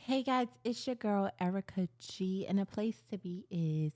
Hey guys, it's your girl Erica G, and the place to be is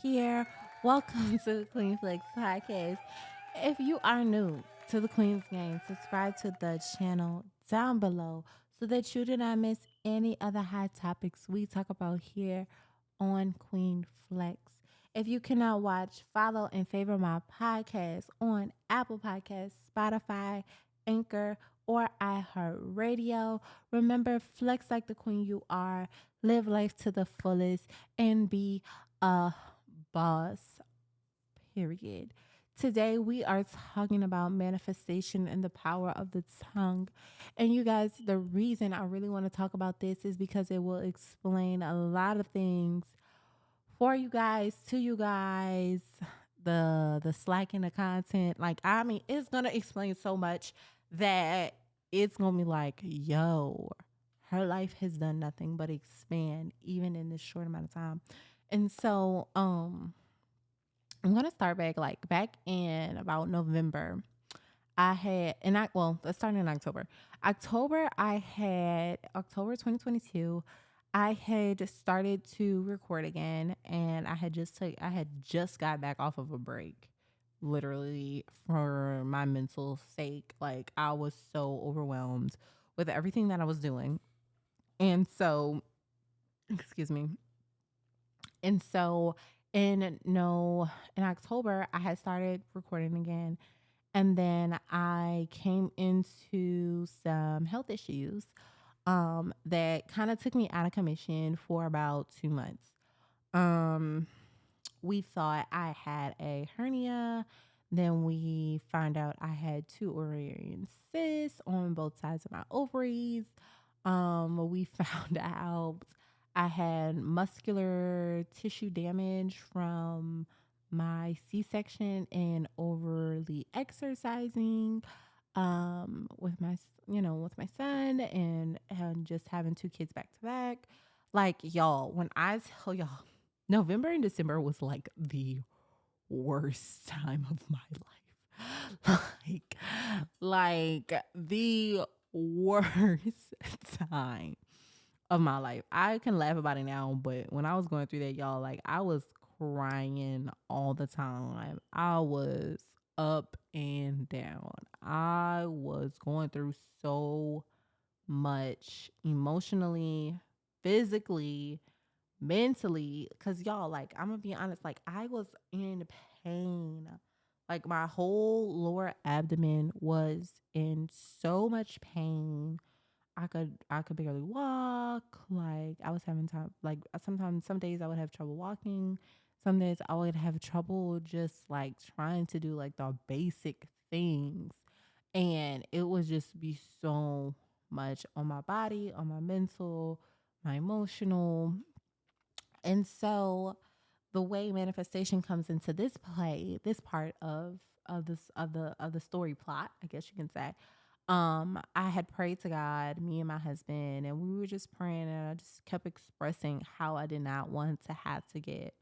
here. Welcome to the Queen Flex Podcast. If you are new to the Queen's Game, subscribe to the channel down below so that you do not miss any other hot topics we talk about here on Queen Flex. If you cannot watch, follow and favor my podcast on Apple Podcasts, Spotify, Anchor, or iHeartRadio. Remember, flex like the queen you are, live life to the fullest, and be a boss. Period. Today, we are talking about manifestation and the power of the tongue. And you guys, the reason I really want to talk about this is because it will explain a lot of things for you guys, to you guys, the slack in the content. Like, I mean, it's gonna explain so much that it's gonna be like, yo, her life has done nothing but expand even in this short amount of time. And so I'm gonna start back in about November. I had and I well, let's start in October. October 2022. I had started to record again, and I had just got back off of a break, literally for my mental sake. Like I was so overwhelmed with everything that I was doing, and so excuse me, and so in no in October I had started recording again, and then I came into some health issues that kind of took me out of commission for about 2 months. Um, we thought I had a hernia. Then we found out I had two ovarian cysts on both sides of my ovaries. We found out I had muscular tissue damage from my C-section and overly exercising with with my son and just having two kids back to back. Like y'all, when I tell y'all, November and December was like the worst time of my life. like the worst time of my life. I can laugh about it now, but when I was going through that, y'all, like I was crying all the time. I was up and down. I was going through so much emotionally, physically, mentally. Cause y'all, like, I'm gonna be honest, like I was in pain. Like my whole lower abdomen was in so much pain. I could barely walk. Like I was having time. Like sometimes some days I would have trouble walking. Some days I would have trouble just like trying to do like the basic things, and it would just be so much on my body, on my mental, my emotional, and so the way manifestation comes into this play, this part of the story plot, I guess you can say. I had prayed to God, me and my husband, and we were just praying, and I just kept expressing how I did not want to have to get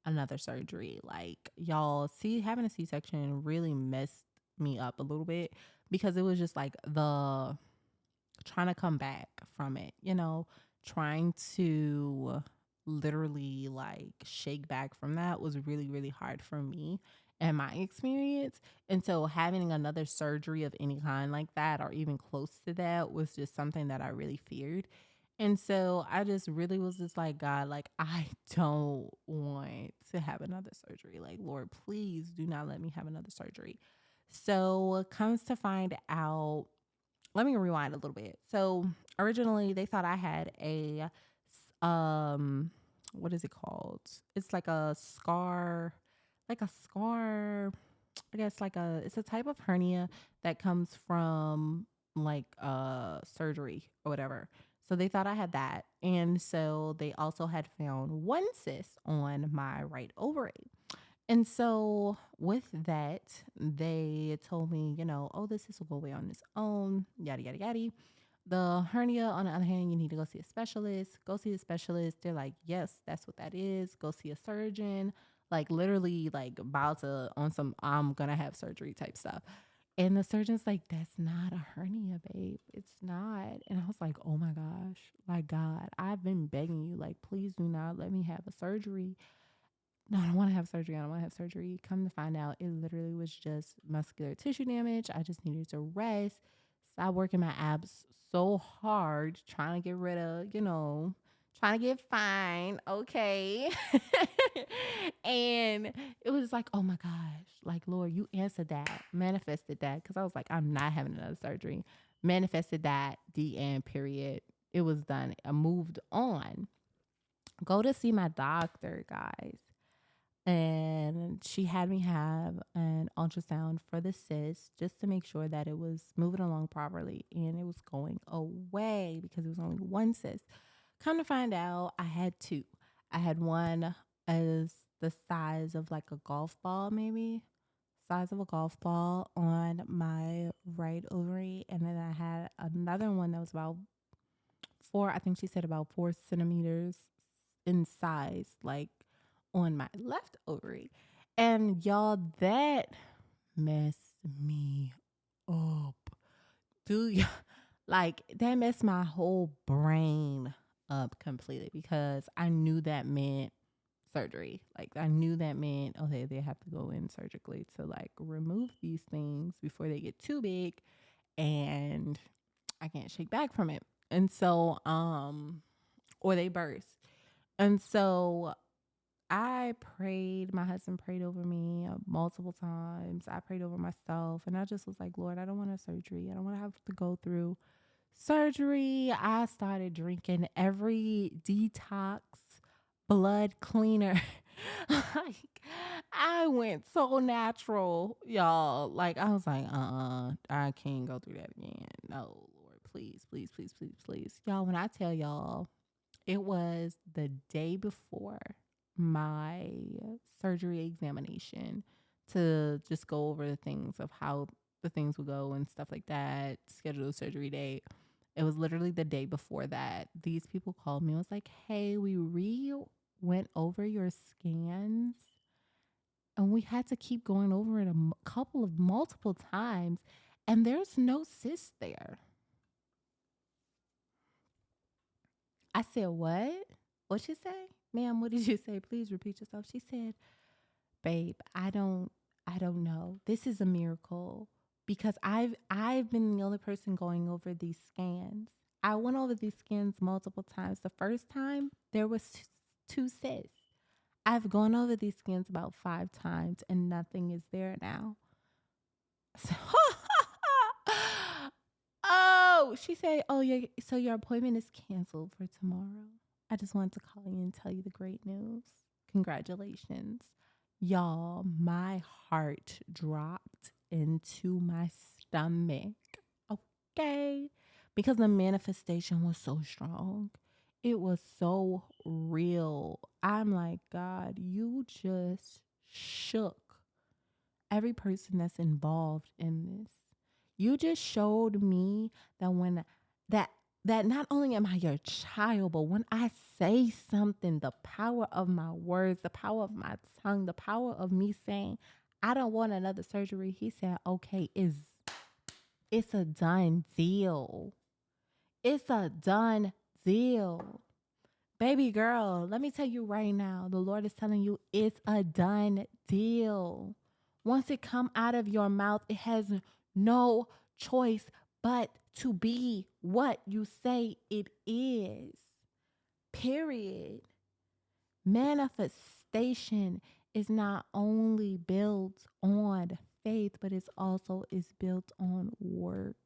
another surgery. Like y'all, see, having a C-section really messed me up a little bit because it was just like the trying to come back from it, trying to literally like shake back from that was really, really hard for me and my experience. And so having another surgery of any kind like that or even close to that was just something that I really feared. And so I just really was just like, God, like, I don't want to have another surgery. Like, Lord, please do not let me have another surgery. So comes to find out, let me rewind a little bit. So originally they thought I had um what is it called? It's like a scar, I guess it's a type of hernia that comes from like surgery or whatever. So they thought I had that. And so they also had found one cyst on my right ovary. And so with that, they told me, oh, this will go away on its own, yada, yada, yada. The hernia, on the other hand, you need to go see a specialist. Go see a specialist. They're like, yes, that's what that is. Go see a surgeon. Like literally, like about to on some I'm gonna have surgery type stuff. And the surgeon's like, that's not a hernia, babe. It's not. And I was like, oh my God. gosh, like God, I've been begging you, like, please do not let me have a surgery. No, I don't want to have surgery. I don't want to have surgery. Come to find out, it literally was just muscular tissue damage. I just needed to rest, stop working my abs so hard, trying to get rid of, trying to get fine. Okay. And it was like, oh my gosh, like, Lord, you answered that, manifested that. Cause I was like, I'm not having another surgery. Manifested that, the end, period. It was done. I moved on. Go to see my doctor, guys, and she had me have an ultrasound for the cyst just to make sure that it was moving along properly and it was going away because it was only one cyst. Come to find out, I had two. I had one as the size of like a golf ball, maybe size of a golf ball on my right ovary, and then I had another one that was about I think she said about 4 centimeters in size, like on my left ovary. And y'all, that messed me up. Dude, like that messed my whole brain up completely because I knew that meant surgery. Like I knew that meant, okay, they have to go in surgically to like remove these things before they get too big and I can't shake back from it. And so, or they burst. And so I prayed. My husband prayed over me multiple times. I prayed over myself. And I just was like, Lord, I don't want a surgery. I don't want to have to go through surgery. I started drinking every detox blood cleaner. Like, I went so natural, y'all. Like, I was like, I can't go through that again. No, Lord, please, please, please, please, please. Y'all, when I tell y'all, it was the day before my surgery examination to just go over the things of how the things would go and stuff like that, schedule a surgery date. It was literally the day before that. These people called me and was like, hey, we went over your scans and we had to keep going over it couple of multiple times and there's no cyst there. I said, what? What'd she say? Ma'am, what did you say? Please repeat yourself. She said, babe, I don't know. This is a miracle because I've been the only person going over these scans. I went over these scans multiple times. The first time there was two cysts. I've gone over these scans about 5 times and nothing is there now. So, oh, she said, oh, so your appointment is canceled for tomorrow. I just wanted to call you and tell you the great news. Congratulations. Y'all, my heart dropped into my stomach. Okay. Because the manifestation was so strong. It was so real. I'm like, God, you just shook every person that's involved in this. You just showed me that that not only am I your child, but when I say something, the power of my words, the power of my tongue, the power of me saying, I don't want another surgery. He said, okay, it's a done deal. It's a done deal. Baby girl, let me tell you right now, the Lord is telling you it's a done deal. Once it come out of your mouth, it has no choice but to be what you say it is. Period. Manifestation is not only built on faith, but it's also is built on work.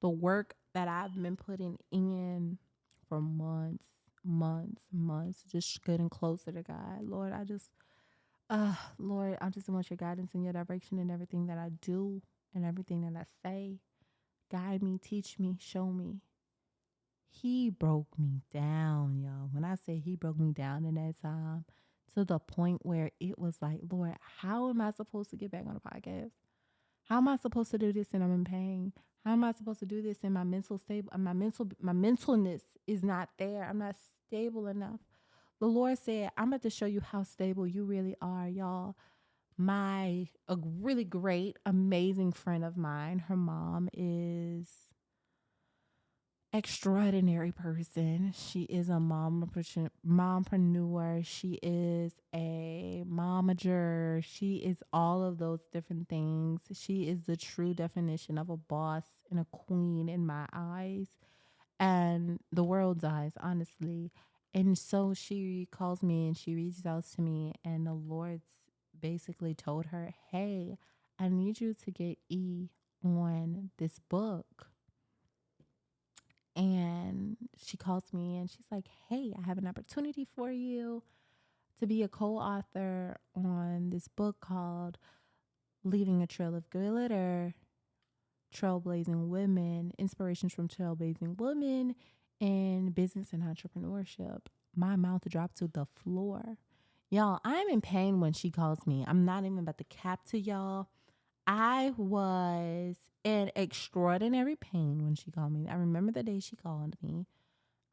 The work that I've been putting in for months, just getting closer to God. Lord, Lord, I just want your guidance and your direction in everything that I do and everything that I say. Guide me, teach me, show me. He broke me down, y'all. When I say he broke me down in that time to the point where it was like, Lord, how am I supposed to get back on the podcast? How am I supposed to do this and I'm in pain? How am I supposed to do this and my mentalness is not there. I'm not stable enough. The Lord said, I'm about to show you how stable you really are, y'all. A really great, amazing friend of mine, her mom is extraordinary person. She is a mompreneur. She is a momager. She is all of those different things. She is the true definition of a boss and a queen in my eyes and the world's eyes, honestly. And so she calls me and she reaches out to me, and the Lord basically told her, "Hey, I need you to get E on this book." And she calls me and she's like, "Hey, I have an opportunity for you to be a co author on this book called Leaving a Trail of Glitter, Trailblazing Women, Inspirations from Trailblazing Women in Business and Entrepreneurship." My mouth dropped to the floor. Y'all, I'm in pain when she calls me. I'm not even about to cap to y'all. I was in extraordinary pain when she called me. I remember the day she called me.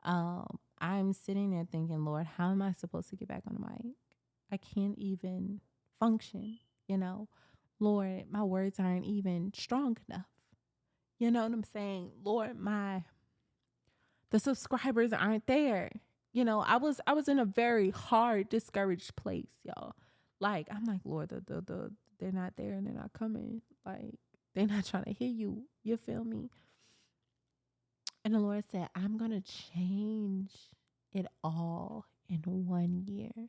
I'm sitting there thinking, Lord, how am I supposed to get back on the mic? I can't even function, you know. Lord, my words aren't even strong enough. You know what I'm saying? Lord, the subscribers aren't there. You know, I was in a very hard, discouraged place, y'all. Like, I'm like, Lord, they're not there and they're not coming. Like, they're not trying to hear you. You feel me? And the Lord said, I'm gonna change it all in 1 year.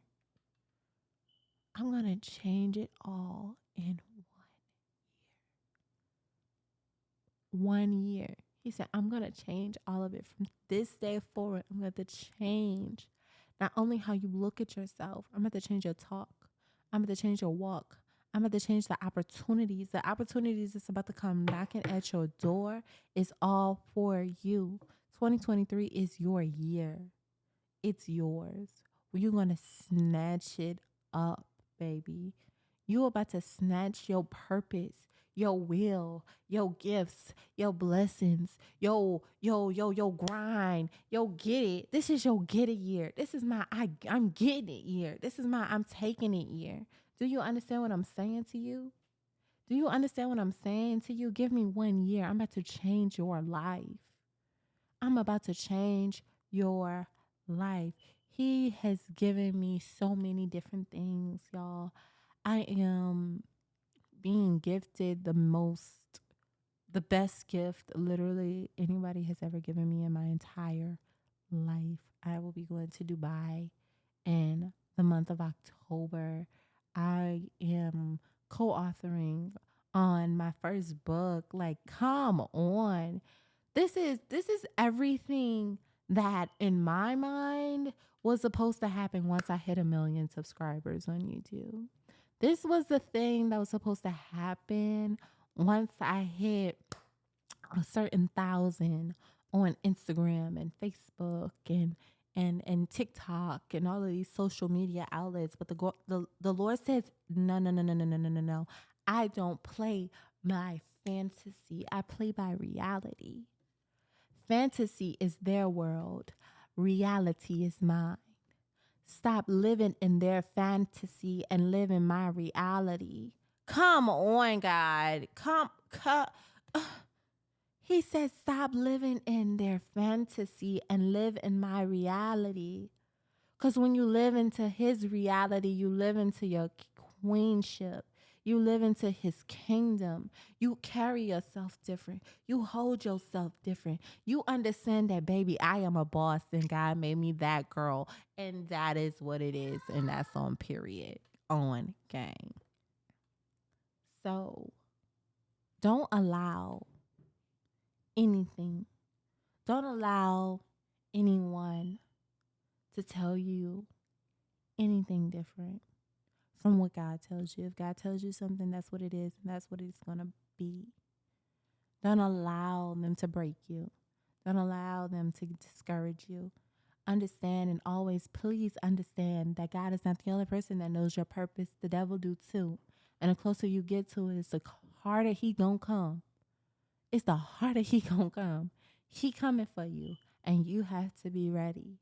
I'm gonna change it all in 1 year. He said, I'm going to change all of it from this day forward. I'm going to change not only how you look at yourself, I'm going to change your talk. I'm going to change your walk. I'm going to change the opportunities. The opportunities that's about to come knocking at your door is all for you. 2023 is your year. It's yours. You're going to snatch it up, baby. You're about to snatch your purpose, your will, your gifts, your blessings, your grind, your get it. This is your get it year. This is my I'm getting it year. This is my I'm taking it year. Do you understand what I'm saying to you? Do you understand what I'm saying to you? Give me 1 year. I'm about to change your life. I'm about to change your life. He has given me so many different things, y'all. I am being gifted the best gift literally anybody has ever given me in my entire life. I will be going to Dubai in the month of October. I am co-authoring on my first book. Like, come on. This is everything that in my mind was supposed to happen once I hit 1 million subscribers on YouTube. This was the thing that was supposed to happen once I hit a certain thousand on Instagram and Facebook and TikTok and all of these social media outlets. But the Lord says, no, no, no, no, no, no, no, no, no. I don't play by fantasy. I play by reality. Fantasy is their world. Reality is mine. Stop living in their fantasy and live in my reality. Come on, God. Come. He says, stop living in their fantasy and live in my reality. Because when you live into his reality, you live into your queenship. You live into his kingdom. You carry yourself different. You hold yourself different. You understand that, baby, I am a boss and God made me that girl. And that is what it is. And that's on period. On gang. So don't allow anything. Don't allow anyone to tell you anything different from what God tells you. If God tells you something, that's what it is, and that's what it's going to be. Don't allow them to break you. Don't allow them to discourage you. Understand and always please understand that God is not the only person that knows your purpose. The devil do too. And the closer you get to it, the harder he gonna come. It's the harder he gonna come. He coming for you, and you have to be ready.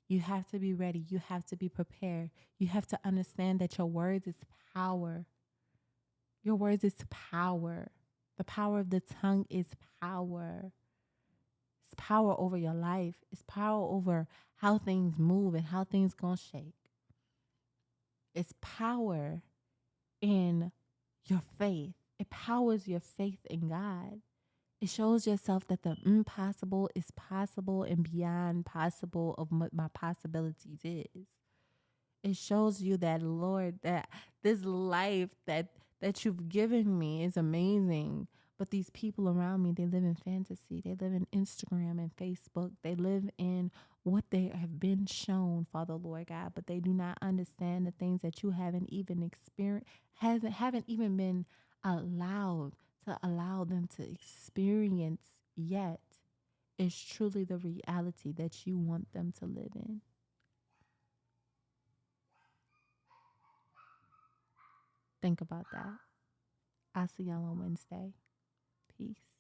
You have to be ready. You have to be prepared. You have to understand that your words is power. Your words is power. The power of the tongue is power. It's power over your life. It's power over how things move and how things gonna shake. It's power in your faith. It powers your faith in God. It shows yourself that the impossible is possible and beyond possible of what my possibilities is. It shows you that, Lord, that this life that you've given me is amazing. But these people around me, they live in fantasy. They live in Instagram and Facebook. They live in what they have been shown, Father Lord God, but they do not understand the things that you haven't even experienced, haven't even been allowed to allow them to experience yet. Is truly the reality that you want them to live in. Think about that. I'll see y'all on Wednesday. Peace.